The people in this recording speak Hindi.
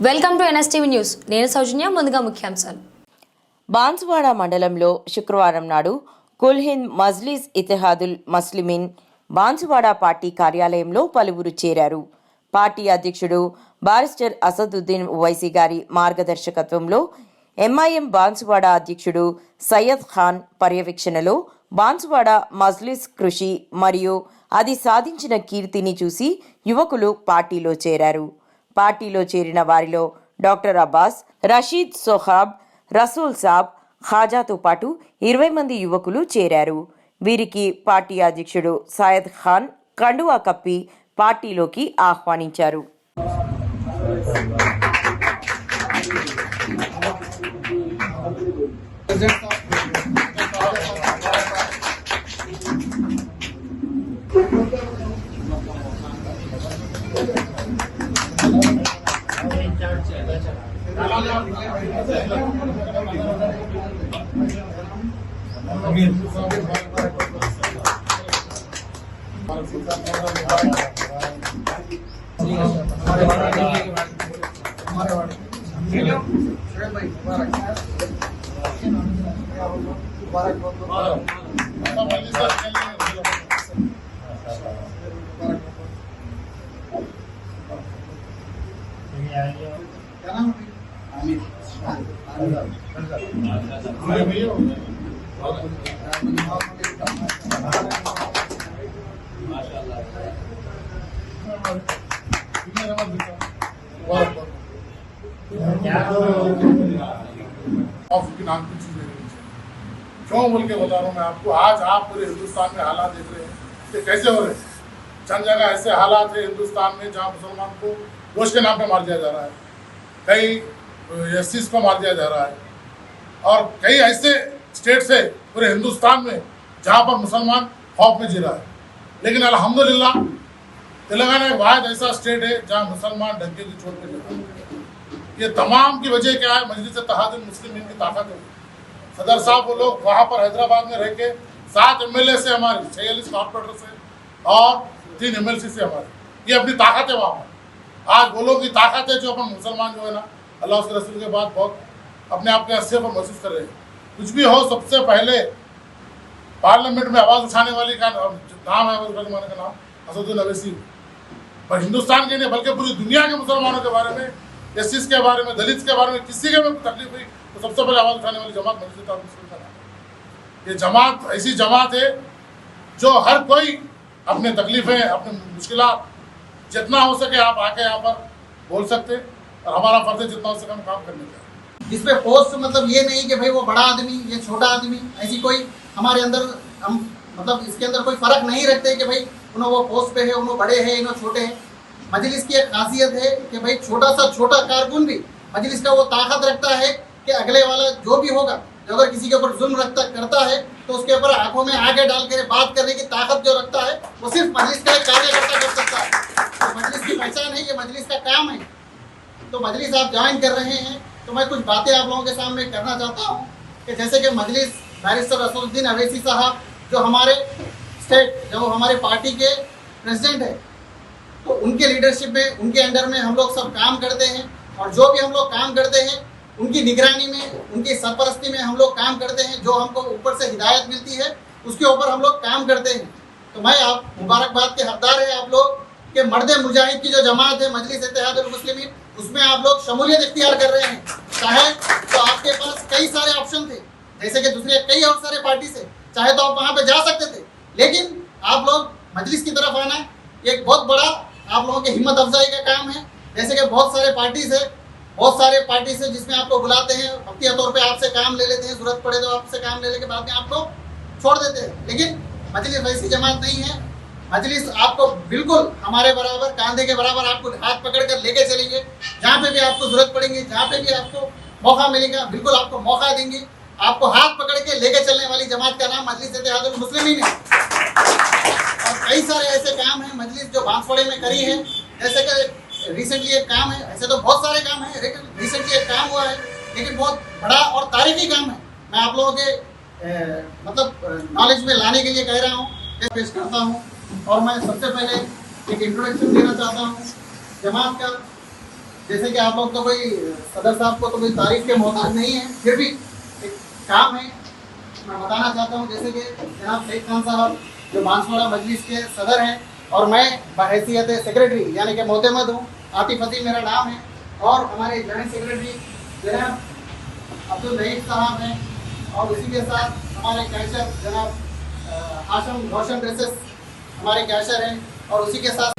Welcome to NSTV news. నేను సౌజన్య. ముందుగా ముఖ్యాంశాలు. బాన్సువాడ మండలంలో శుక్రవారం నాడు కుల్ హింద్ మజ్లిస్ ఇతిహాదుల్ ముస్లిమీన్ బాన్సువాడ పార్టీ కార్యాలయంలో పలువురు చేరారు. పార్టీ అధ్యక్షుడు బారిస్టర్ అసదుద్దీన్ ఓవైసీ గారి మార్గదర్శకత్వంలో ఎంఐఎం బాన్సువాడ అధ్యక్షుడు సయ్యద్ ఖాన్ పర్యవేక్షణలో బాన్సువాడ మజ్లిస్ కృషి మరియు అది సాధించిన కీర్తిని చూసి యువకులు పార్టీలో చేరారు. పార్టీలో చేరిన వారిలో డాక్టర్ అబ్బాస్, రషీద్ సోహాబ్, రసూల్ సాబ్, ఖాజాతో పాటు 20 మంది యువకులు చేరారు. వీరికి పార్టీ అధ్యక్షుడు సయ్యద్ ఖాన్ కండువా కప్పి పార్టీలోకి ఆహ్వానించారు. क्यों बोल के बता रहा हूँ मैं आपको। आज आप पूरे हिंदुस्तान में हालात देख रहे हैं कि कैसे हो रहे हैं। चंद जगह ऐसे हालात है हिंदुस्तान में जहाँ मुसलमान को गोश्त के नाम पे मार दिया जा रहा है, कई एससीज को मार दिया जा रहा है, और कई ऐसे स्टेट से पूरे हिंदुस्तान में जहाँ पर मुसलमान खौफ में जी रहा है। लेकिन अल्हम्दुलिल्लाह तेलंगाना एक वाहिद ऐसा स्टेट है जहाँ मुसलमान डंके की चोट पे जी रहा है। ये तमाम की वजह क्या है? मजलिस इत्तेहादुल मुस्लिमीन की ताकत है। सदर साहब वो लोग वहाँ पर हैदराबाद में रह के 7 MLA से हमारे 46 कॉर्पोरेटर से और 3 MLC से हमारे, ये अपनी ताकत है वहाँ पर। आज वो लोग की ताकत है जो अपन मुसलमान जो है ना अल्लाह उसके रसूल के बाद बहुत अपने आप के हिस्से पर महसूस कर रहे हैं। कुछ भी हो, सबसे पहले पार्लियामेंट में आवाज़ उठाने वाली का नाम है, आवाज़ उठाने वाले का नाम असदुद्दीन ओवैसी। पर हिंदुस्तान के नहीं बल्कि पूरी दुनिया के मुसलमानों के बारे में, एससीज के बारे में, दलित के बारे में किसी के भी तकलीफ हुई तो सबसे पहले आवाज़ उठाने वाली जमात मजलिस इत्तेहादुल मुस्लिमीन का नाम है। ये जमात ऐसी जमात है जो हर कोई अपने तकलीफें, अपने मुश्किलात जितना हो सके आप आके यहाँ पर बोल सकते, और हमारा फर्ज है जितना हो सके हम काम करने का। इसमें पोस्ट मतलब ये नहीं कि भाई वो बड़ा आदमी ये छोटा आदमी, ऐसी कोई हमारे अंदर हम मतलब इसके अंदर कोई फर्क नहीं रखते कि भाई उन्होंने वो पोस्ट पे है, उन्होंने बड़े हैं, इन्होंने छोटे हैं। मजलिस की एक खासियत है कि भाई छोटा सा छोटा कारकुन भी मजलिस का वो ताकत रखता है कि अगले वाला जो भी होगा, जो अगर किसी के ऊपर जुल्म करता है तो उसके ऊपर आंखों में आगे डाल कर बात करने की ताकत जो रखता है वो सिर्फ मजलिस का एक कार्यकर्ता कर सकता है। तो मजलिस की पहचान है, ये मजलिस का काम है। तो मजलिस आप ज्वाइन कर रहे हैं तो मैं कुछ बातें आप लोगों के सामने करना चाहता हूँ कि जैसे कि मजलिस बैरिस्टर असदुद्दीन ओवैसी साहब जो हमारे स्टेट, जो हमारे पार्टी के प्रेसिडेंट है, तो उनके लीडरशिप में, उनके अंडर में हम लोग सब काम करते हैं, और जो भी हम लोग काम करते हैं उनकी निगरानी में, उनकी सरपरस्ती में हम लोग काम करते हैं। जो हमको ऊपर से हिदायत मिलती है उसके ऊपर हम लोग काम करते हैं। तो मैं आप मुबारकबाद के हकदार है आप लोग कि मर्द मुजाहिद की जो जमात है मजलिस इत्तेहादुल मुस्लिमीन, उसमें आप लोग शमूलियत इख्तियार कर रहे हैं। चाहे तो आपके पास कई सारे ऑप्शन थे, जैसे कि दूसरे कई और सारे पार्टी से, चाहे तो आप वहाँ पे जा सकते थे, लेकिन आप लोग मजलिस की तरफ आना एक बहुत बड़ा आप लोगों की हिम्मत अफजाई का काम है। जैसे कि बहुत सारे पार्टीज है जिसमें आपको बुलाते हैं, वक्तिया तौर पे आपसे काम ले लेते हैं, जरूरत पड़े तो आपसे काम ले लेके बाद में आपको छोड़ देते हैं। लेकिन मजलिस वैसी जमात नहीं है। मजलिस आपको बिल्कुल हमारे बराबर, कांधे के बराबर आपको हाथ पकड़ कर लेके चलेंगे। जहाँ पे भी आपको जरूरत पड़ेगी, जहाँ पे भी आपको मौका मिलेगा, बिल्कुल आपको मौका देंगे। आपको हाथ पकड़ के लेके चलने वाली जमात का नाम मजलिस इत्तेहादुल मुस्लिमीन है। और कई सारे ऐसे काम हैं मजलिस जो बांसवाड़े में करी है, जैसे कि रिसेंटली एक काम है, ऐसे तो बहुत सारे काम हैं, लेकिन रिसेंटली एक काम हुआ है, लेकिन बहुत बड़ा और तारीखी काम है। मैं आप लोगों के मतलब नॉलेज में लाने के लिए कह रहा हूँ, पेश करता हूँ। और मैं सबसे पहले एक इंट्रोडक्शन देना चाहता हूँ जमात का। जैसे कि आप लोग तो कोई सदर साहब को तो कोई तारीफ के मोहताज नहीं है, फिर भी एक काम है मैं बताना चाहता हूँ। जैसे कि जनाब सईद खान साहब जो बांसवाड़ा मजलिस के सदर हैं और मैं बहैसियत सेक्रेटरी यानी कि मोतमद हूँ, आतिफ अजीम मेरा नाम है, और हमारे जॉइंट सेक्रेटरी जनाब अब्दुल रहीम साहब हैं, और उसी के साथ हमारे कैशर जनाब हाशम रोशन ड्रेसेस हमारे कैशर हैं, और उसी के साथ